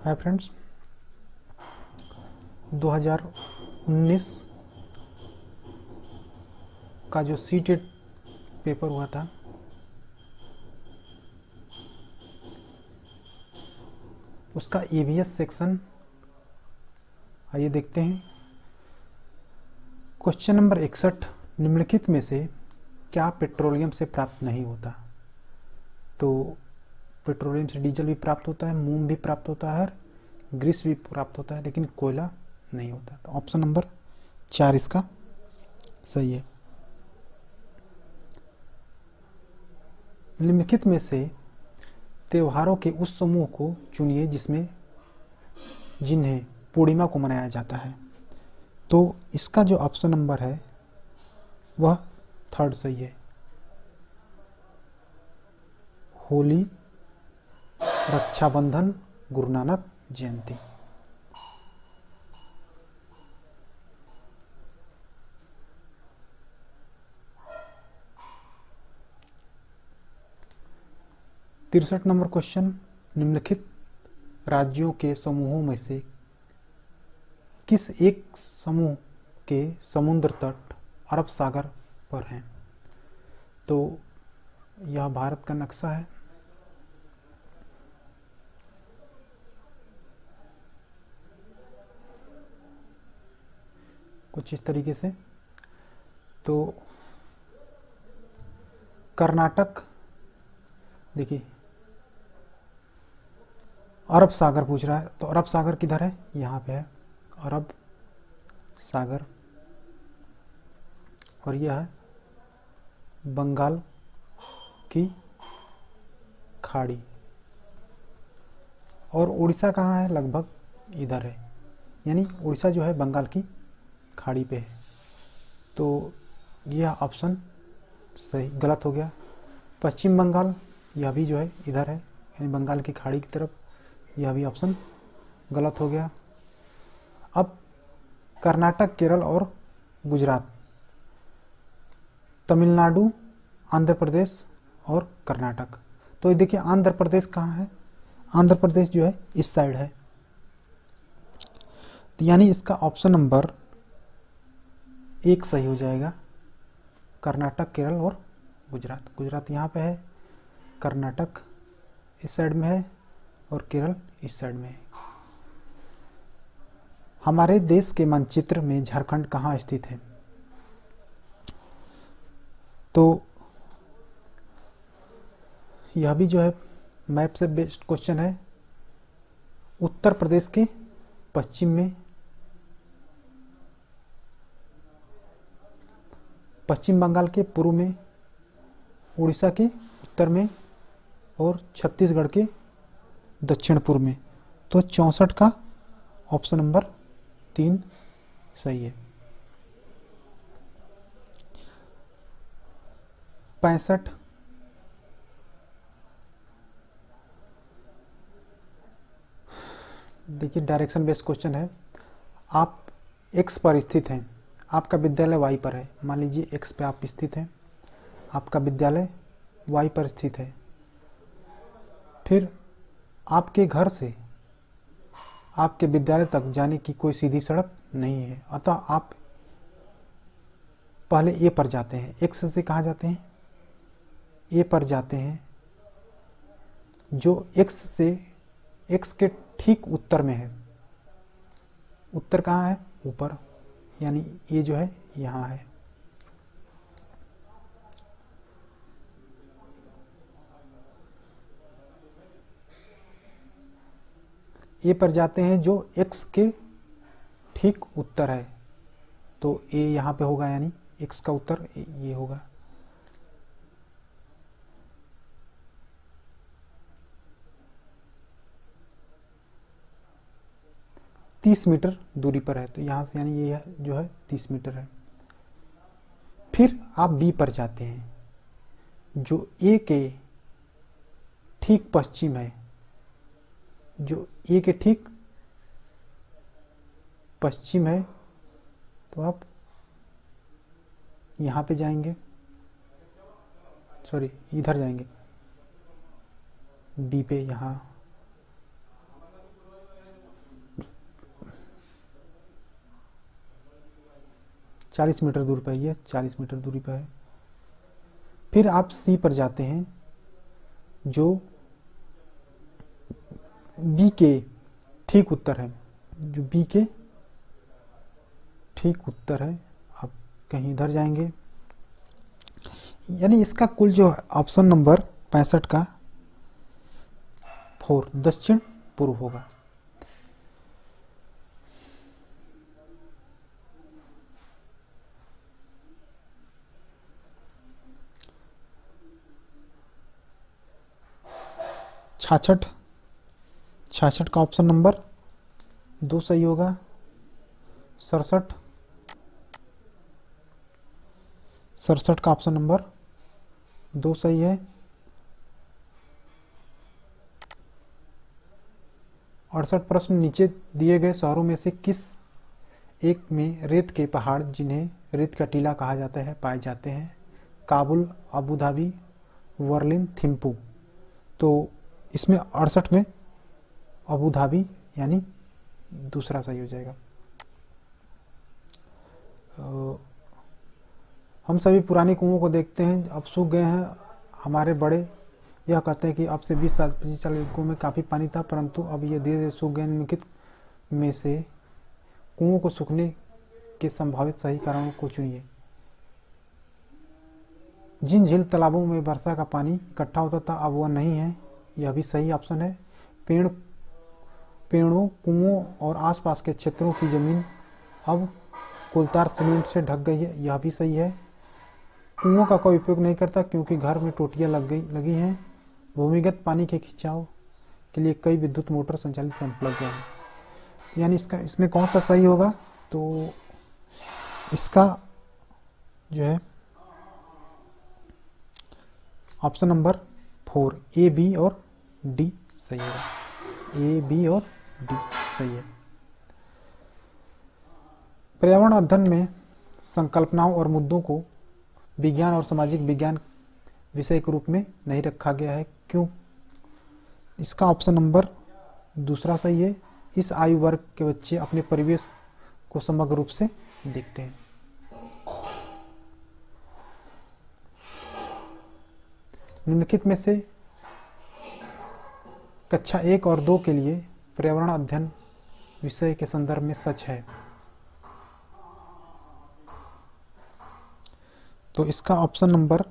Hi friends, 2019 का जो CTET paper हुआ था उसका ईवीएस सेक्शन आइए देखते हैं। क्वेश्चन नंबर 61, निम्नलिखित में से क्या पेट्रोलियम से प्राप्त नहीं होता? तो पेट्रोलियम से डीजल भी प्राप्त होता है, मोम भी प्राप्त होता है, ग्रीस भी प्राप्त होता है, लेकिन कोयला नहीं होता। तो ऑप्शन नंबर 4 इसका सही है। निम्नलिखित में से त्योहारों के उस समूह को चुनिए जिन्हें पूर्णिमा को मनाया जाता है। तो इसका जो ऑप्शन नंबर है वह 3rd सही है। होली, रक्षाबंधन, गुरु नानक जयंती। तिरसठ नंबर क्वेश्चन, निम्नलिखित राज्यों के समूहों में से किस एक समूह के समुद्र तट अरब सागर पर हैं? तो यह भारत का नक्शा है। कुछ इस तरीके से। तो कर्नाटक, देखिए अरब सागर पूछ रहा है, तो अरब सागर किधर है? यहाँ पे है अरब सागर, और यह है बंगाल की खाड़ी। और उड़ीसा कहाँ है? लगभग इधर है, यानी उड़ीसा जो है बंगाल की खाड़ी पे है। तो यह ऑप्शन सही गलत हो गया। पश्चिम बंगाल, यह भी जो है इधर है, यानी बंगाल की खाड़ी की तरफ, यह भी ऑप्शन गलत हो गया। अब कर्नाटक, केरल और गुजरात, तमिलनाडु, आंध्र प्रदेश और कर्नाटक। तो ये देखिए आंध्र प्रदेश कहाँ है? आंध्र प्रदेश जो है इस साइड है, तो यानी इसका ऑप्शन नंबर 1 सही हो जाएगा। कर्नाटक, केरल और गुजरात। गुजरात यहाँ पे है, कर्नाटक इस साइड में है और केरल इस साइड में है। हमारे देश के मानचित्र में झारखंड कहाँ स्थित है? तो यह भी जो है मैप से बेस्ड क्वेश्चन है। उत्तर प्रदेश के पश्चिम में, पश्चिम बंगाल के पूर्व में, उड़ीसा के उत्तर में और छत्तीसगढ़ के दक्षिण पूर्व में। तो 64 का ऑप्शन नंबर 3 सही है। 65, देखिए डायरेक्शन बेस्ड क्वेश्चन है। आप x पर स्थित हैं, आपका विद्यालय y पर है। मान लीजिए x पे आप स्थित हैं, आपका विद्यालय y पर स्थित है। फिर आपके घर से आपके विद्यालय तक जाने की कोई सीधी सड़क नहीं है, अतः आप पहले ए पर जाते हैं। x से कहाँ जाते हैं? ए पर जाते हैं, जो x के ठीक उत्तर में है। उत्तर कहाँ है? ऊपर, यानी ये जो है यहाँ है। ए पर जाते हैं जो x के ठीक उत्तर है। तो ए यहाँ पे होगा, यानी x का उत्तर ये होगा। तीस मीटर दूरी पर है, तो यहाँ से यानी ये जो है 30 मीटर है। फिर आप बी पर जाते हैं, जो ए के ठीक पश्चिम है। जो ए के ठीक पश्चिम है, तो आप यहाँ पे जाएंगे, सॉरी इधर जाएंगे बी पे, यहाँ 40 मीटर दूर पर, ये 40 मीटर दूरी पर है। फिर आप सी पर जाते हैं जो बी के ठीक उत्तर है, जो बी के ठीक उत्तर है। आप कहीं इधर जाएंगे, यानी इसका कुल जो ऑप्शन नंबर 65 का 4 दक्षिण पूर्व होगा। छाछठ 66 का ऑप्शन नंबर 2 सही होगा। 67 का ऑप्शन नंबर 2 सही है। 68 प्रश्न, नीचे दिए गए शहरों में से किस एक में रेत के पहाड़ जिन्हें रेत का टीला कहा जाता है पाए जाते हैं? Kabul, Abu Dhabi, Berlin, Thimphu. तो इसमें 68 में अबू धाबी यानी दूसरा सही हो जाएगा। हम सभी पुराने कुओं को देखते हैं, अब सूख गए हैं। हमारे बड़े यह कहते हैं कि अब से 20 साल 25 साल के कुओं में काफ़ी पानी था, परंतु अब ये धीरे धीरे सूख गए। निम्नलिखित में से कुओं को सूखने के संभावित सही कारणों को चुनिए। जिन झील तालाबों में वर्षा का पानी इकट्ठा होता था अब वह नहीं है, यह भी सही ऑप्शन है। पेड़ों, कुओं और आसपास के क्षेत्रों की जमीन अब कोलतार सीमेंट से ढक गई है, यह भी सही है। कुओं का कोई उपयोग नहीं करता क्योंकि घर में टोटियां लगी हैं। भूमिगत पानी के खिंचाव के लिए कई विद्युत मोटर संचालित पंप लग गए हैं। यानी इसमें कौन सा सही होगा? तो इसका जो है ऑप्शन नंबर 4 ए, बी और डी सही होगा। ए, बी और डी सही है। पर्यावरण अध्ययन में संकल्पनाओं और मुद्दों को विज्ञान और सामाजिक विज्ञान विषय के रूप में नहीं रखा गया है, क्यों? इसका ऑप्शन नंबर 2 सही है। इस आयु वर्ग के बच्चे अपने परिवेश को समग्र रूप से देखते हैं। निम्नलिखित में से कक्षा 1 और 2 के लिए पर्यावरण अध्ययन विषय के संदर्भ में सच है? तो इसका ऑप्शन नंबर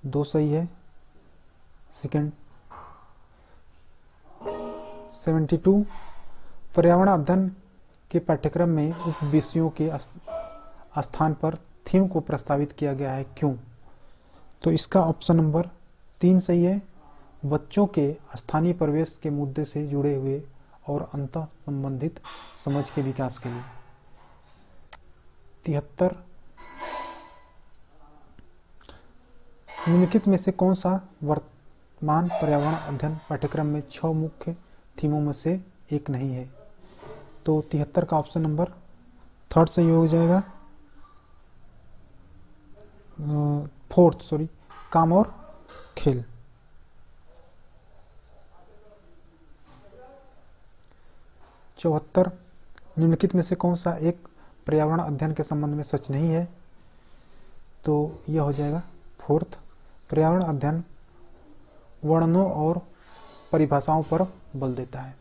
2 सही है। सेकंड 72 पर्यावरण अध्ययन के पाठ्यक्रम में उप विषयों के स्थान पर थीम को प्रस्तावित किया गया है, क्यों? तो इसका ऑप्शन नंबर 3 सही है। बच्चों के स्थानीय परिवेश के मुद्दे से जुड़े हुए और अंतः संबंधित समझ के विकास के लिए। 73 निम्नलिखित में से कौन सा वर्तमान पर्यावरण अध्ययन पाठ्यक्रम में 6 मुख्य थीमों में से एक नहीं है? तो 73 का ऑप्शन नंबर 3 सही हो जाएगा। 4 काम और खेल। 74 निम्नलिखित में से कौन सा एक पर्यावरण अध्ययन के संबंध में सच नहीं है? तो यह हो जाएगा 4 पर्यावरण अध्ययन वर्णनों और परिभाषाओं पर बल देता है।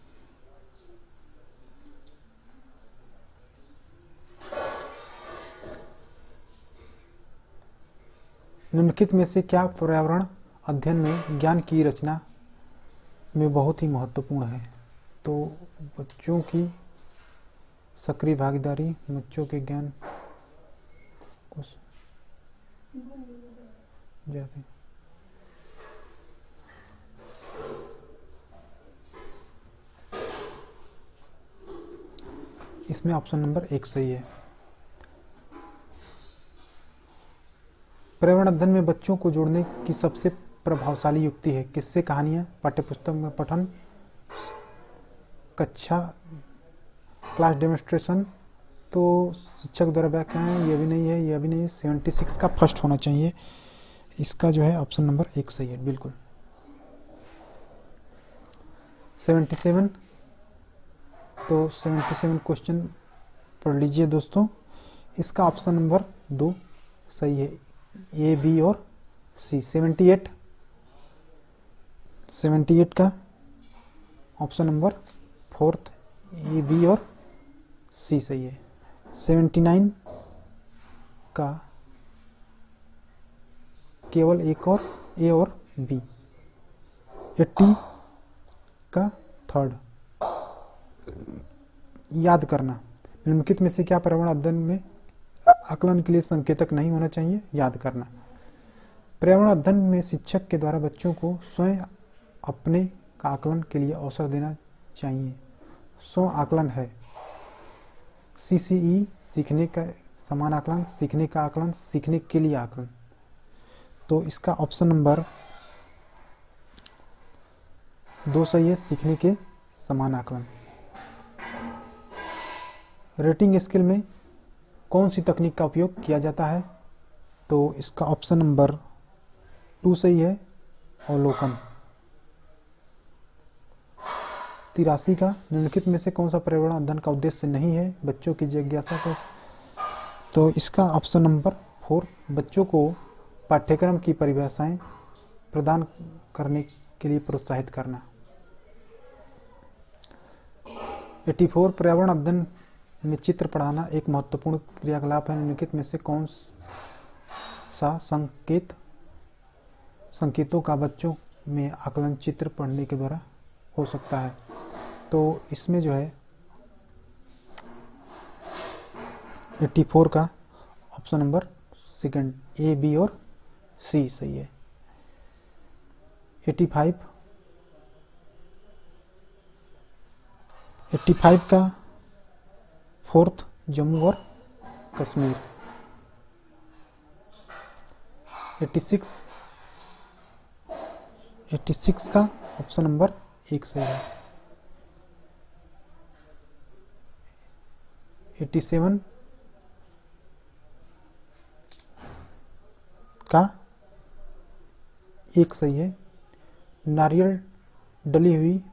निम्नलिखित में से क्या पर्यावरण अध्ययन में ज्ञान की रचना में बहुत ही महत्वपूर्ण है? तो बच्चों की सक्रिय भागीदारी, बच्चों के ज्ञान को इसमें ऑप्शन नंबर 1 सही है। पर्यावरण अध्ययन में बच्चों को जोड़ने की सबसे प्रभावशाली युक्ति है किस्से, कहानियाँ, पाठ्यपुस्तक में पठन, कक्षा क्लास डेमोन्स्ट्रेशन। तो शिक्षक द्वारा व्याख्यान, यह भी नहीं है, यह भी नहीं है। 76 का फर्स्ट होना चाहिए। इसका जो है ऑप्शन नंबर 1 सही है, बिल्कुल। 77 तो 77 क्वेश्चन पढ़ लीजिए दोस्तों। इसका ऑप्शन नंबर 2 सही है, ए बी और सी। 78 का ऑप्शन नंबर 4 ए बी और सी सही है। 79 का केवल एक और ए और बी। 80 का 3rd। याद करना, निम्नलिखित में से क्या पर्यावरण अध्ययन में आकलन के लिए संकेतक नहीं होना चाहिए? याद करना। पर्यावरण अध्ययन में शिक्षक के द्वारा बच्चों को स्वयं अपने का आकलन के लिए अवसर देना चाहिए। स्व आकलन है CCE, सीखने का समान आकलन, सीखने का आकलन, सीखने के लिए आकलन। तो इसका ऑप्शन नंबर 2 सही है, सीखने के समान आकलन। रेटिंग स्केल में कौन सी तकनीक का उपयोग किया जाता है? तो इसका ऑप्शन नंबर 2 सही है, अवलोकन। 83 का निम्नलिखित में से कौन सा पर्यावरण अध्ययन का उद्देश्य नहीं है? बच्चों की जिज्ञासा को। तो इसका ऑप्शन नंबर 4, बच्चों को पाठ्यक्रम की परिभाषाएं प्रदान करने के लिए प्रोत्साहित करना। 84 पर्यावरण अध्ययन में चित्र पढ़ाना एक महत्वपूर्ण क्रियाकलाप है। निम्नलिखित में से कौन सा संकेतों का बच्चों में आकलन चित्र पढ़ने के द्वारा हो सकता है? तो इसमें जो है 84 का ऑप्शन नंबर 2 ए बी और सी सही है। 85 का 4th जम्मू और कश्मीर। 86 का ऑप्शन नंबर 1 सही है। 87 का 1 सही है। नारियल डली हुई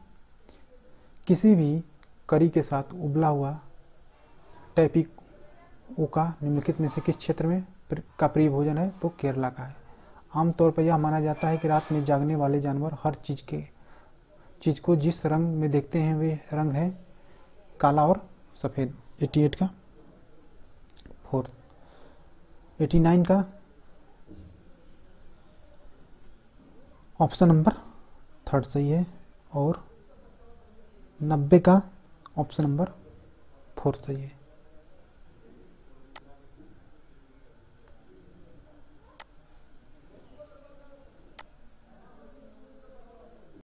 किसी भी करी के साथ उबला हुआ टैपिओका निम्नलिखित में से किस क्षेत्र में का प्रिय भोजन है? तो केरला का है। आमतौर पर यह माना जाता है कि रात में जागने वाले जानवर हर चीज को जिस रंग में देखते हैं वे रंग हैं काला और सफ़ेद। 88 का 4। 89 का ऑप्शन नंबर 3 सही है और 90 का ऑप्शन नंबर 4 सही है।